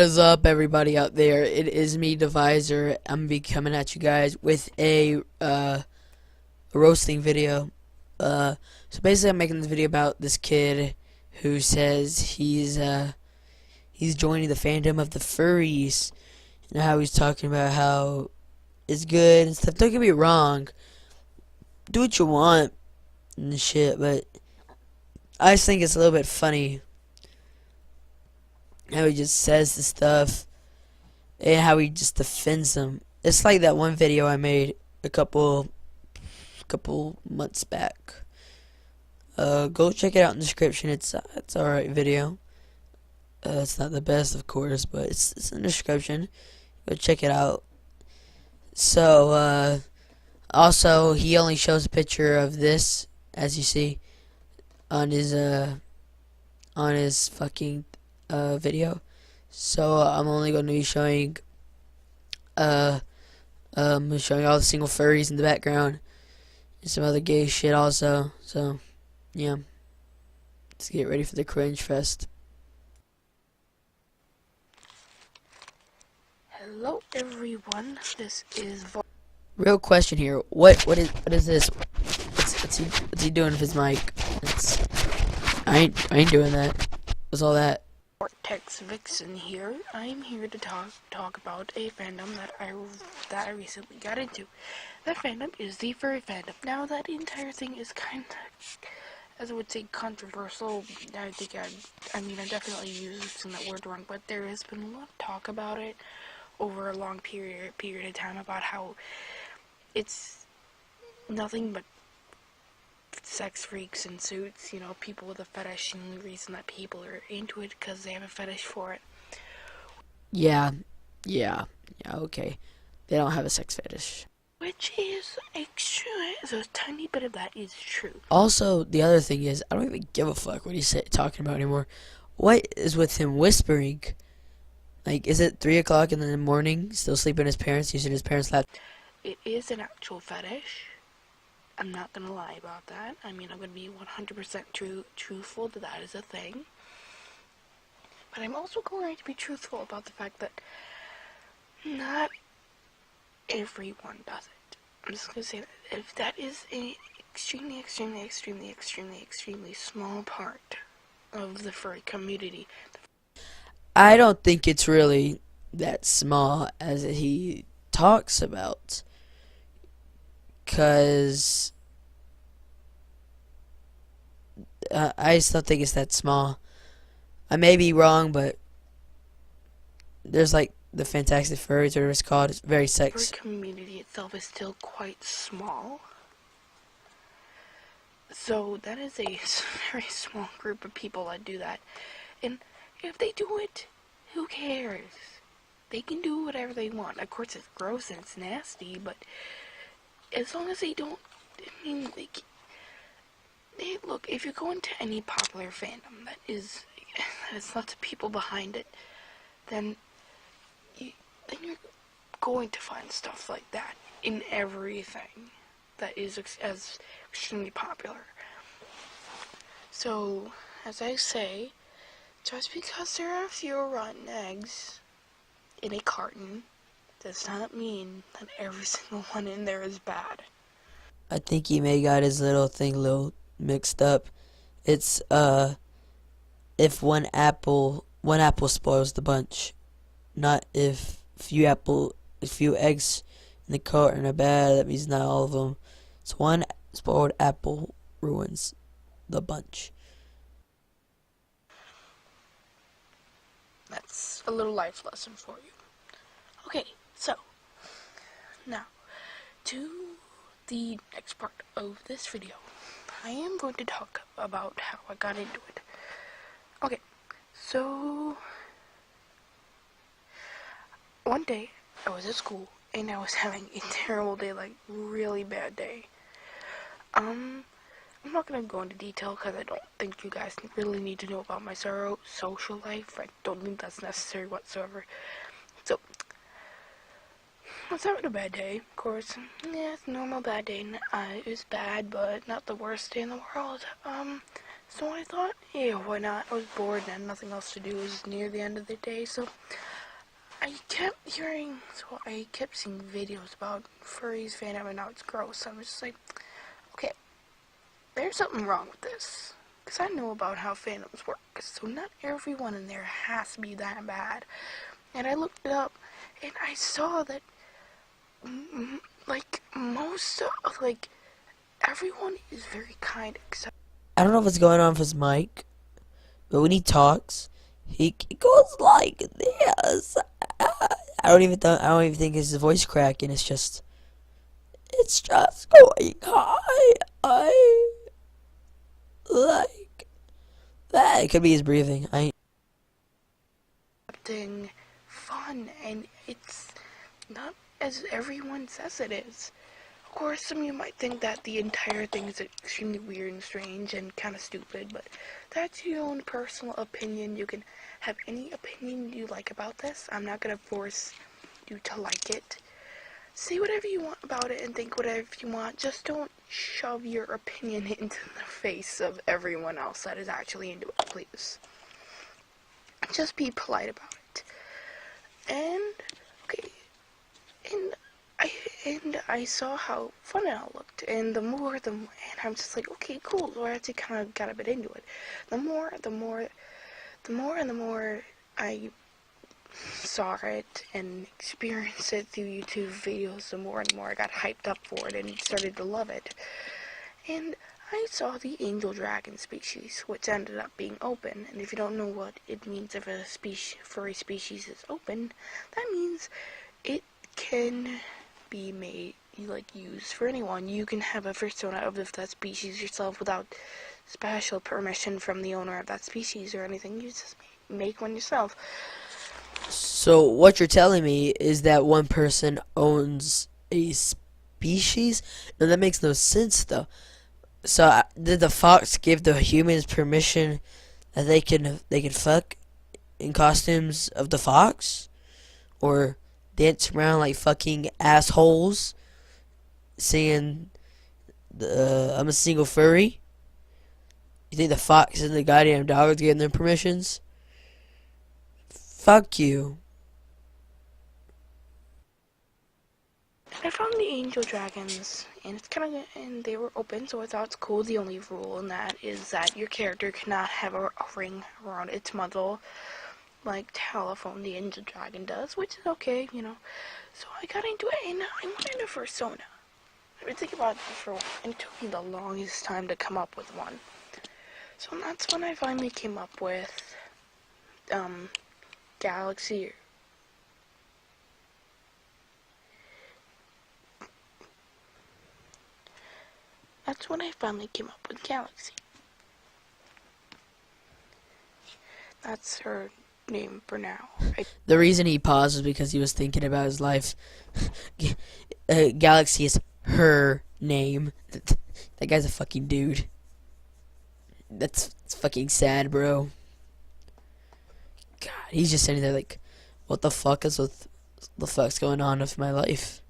What is up, everybody out there? It is me, Divisor. I'm gonna be coming at you guys with a roasting video. So basically, I'm making this video about this kid who says he's joining the fandom of the furries, and how he's talking about how it's good and stuff. Don't get me wrong, do what you want and shit, but I just think it's a little bit funny how he just says the stuff and how he just defends them. It's like that one video I made a couple months back. Go check it out in the description. It's alright video. It's not the best, of course, but it's in the description. Go check it out. So also he only shows a picture of this, as you see, on his fucking video. So I'm only going to be showing all the single furries in the background and some other gay shit also. So yeah, let's get ready for the cringe fest. Hello everyone, this is Real question here. What is this? What's he doing with his mic? I ain't doing that. What's all that? Vortex Vixen here. I'm here to talk about a fandom that I recently got into. That fandom is the furry fandom. Now that entire thing is kind of, as I would say, controversial. I think I'm definitely using that word wrong, but there has been a lot of talk about it over a long period of time about how it's nothing but sex freaks in suits, people with a fetish, and the reason that people are into it because they have a fetish for it. Yeah, okay. They don't have a sex fetish. Which is actually, so a tiny bit of that is true. Also, the other thing is, I don't even give a fuck what he's talking about anymore. What is with him whispering? Like, is it 3 o'clock in the morning, still sleeping with his parents, using his parents' laptop? It is an actual fetish. I'm not gonna lie about that. I'm gonna be 100% truthful that that is a thing. But I'm also going to be truthful about the fact that not everyone does it. I'm just gonna say that if that is an extremely small part of the furry community. I don't think it's really that small as he talks about. Because I still think it's that small. I may be wrong, but there's like the Fantastic Furries, or whatever it's called. It's very sex. The community itself is still quite small. So that is a very small group of people that do that. And if they do it, who cares? They can do whatever they want. Of course, it's gross and it's nasty, but as long as they don't, look, if you go into any popular fandom that has lots of people behind it, then you're going to find stuff like that in everything that is as extremely popular. So, as I say, just because there are a few rotten eggs in a carton does not mean that every single one in there is bad. I think he may got his little thing a little mixed up. It's if one apple spoils the bunch, not if a few eggs in the carton are bad. That means not all of them. So one spoiled apple ruins the bunch. That's a little life lesson for you. Okay, so now to the next part of this video. I am going to talk about how I got into it. Okay, so one day I was at school and I was having a terrible day, like really bad day. I'm not gonna go into detail because I don't think you guys really need to know about my social life. I don't think that's necessary whatsoever. So I was having a bad day, of course. Yeah, it's a normal bad day. It was bad, but not the worst day in the world. So I thought, yeah, why not? I was bored and had nothing else to do. It was near the end of the day, so I kept seeing videos about furries fandom and how it's gross. I was just like, okay, there's something wrong with this. Because I know about how fandoms work. So not everyone in there has to be that bad. And I looked it up, and I saw that, like, everyone is very kind except... I don't know what's going on with his mic, but when he talks, he goes like this. I don't even think it's his voice cracking. It's just going high. I like that. It could be his breathing. Accepting fun, and it's not as everyone says it is. Of course, some of you might think that the entire thing is extremely weird and strange and kind of stupid, but that's your own personal opinion. You can have any opinion you like about this. I'm not going to force you to like it. Say whatever you want about it and think whatever you want. Just don't shove your opinion into the face of everyone else that is actually into it, please. Just be polite about it. And, okay, and I saw how fun it all looked, and and I'm just like, okay, cool, so I actually kind of got a bit into it. The more I saw it and experienced it through YouTube videos, the more and more I got hyped up for it and started to love it. And I saw the angel dragon species, which ended up being open. And if you don't know what it means if a furry species is open, that means it can be made, used for anyone. You can have a persona of that species yourself without special permission from the owner of that species or anything. You just make one yourself. So what you're telling me is that one person owns a species? No, that makes no sense though. So did the fox give the humans permission that they can fuck in costumes of the fox, or dance around like fucking assholes, saying I'm a single furry? You think the fox and the goddamn dogs gave them permissions? Fuck you. I found the angel dragons, and and they were open, so I thought it's cool. The only rule in that is that your character cannot have a ring around its muzzle, like Telephone the angel dragon does, which is okay, So I got into it, and I wanted a persona. I've been thinking about it for a while, and it took me the longest time to come up with one. So that's when I finally came up with, Galaxy. That's when I finally came up with Galaxy. That's her name for now. The reason he paused was because he was thinking about his life. Galaxy is her name. That guy's a fucking dude. It's fucking sad, bro. God, he's just sitting there like, what the fuck's going on with my life?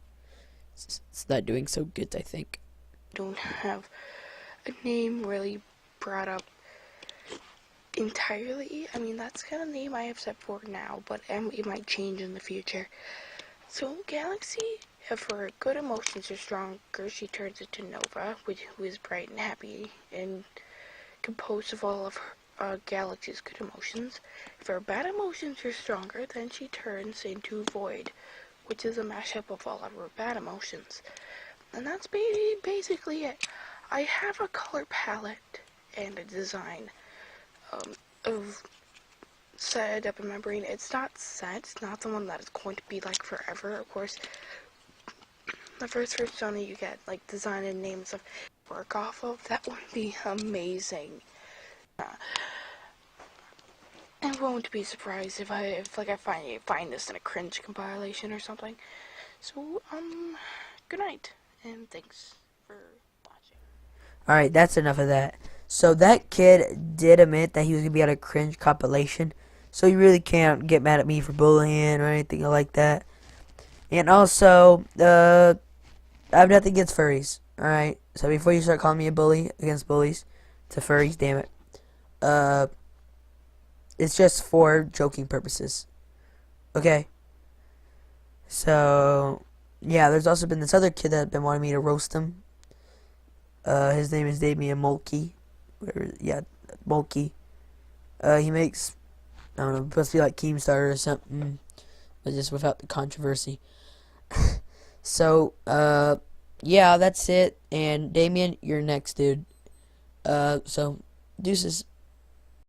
It's not doing so good, I think. Don't have a name really brought up entirely. I mean, that's kind of the name I have set for now, but it might change in the future. So Galaxy, if her good emotions are stronger, she turns into Nova, who is bright and happy and composed of all of her Galaxy's good emotions. If her bad emotions are stronger, then she turns into Void, which is a mashup of all of her bad emotions. And that's basically it. I have a color palette and a design of set up in my brain. It's not set. It's not the one that is going to be like forever. Of course, the first persona you get, like design and names of work off of, that would be amazing. I won't be surprised if I find this in a cringe compilation or something. So good night. And thanks for watching. Alright, that's enough of that. So that kid did admit that he was going to be on a cringe compilation. So you really can't get mad at me for bullying or anything like that. And also, I have nothing against furries. Alright? So before you start calling me a bully against bullies to furries, damn it. It's just for joking purposes. Okay? So yeah, there's also been this other kid that had been wanting me to roast him. His name is Damian Mulkey. Yeah, Mulkey. He makes, I don't know, supposed to be like Keemstar or something, but just without the controversy. So yeah, that's it. And Damien, you're next, dude. So deuces.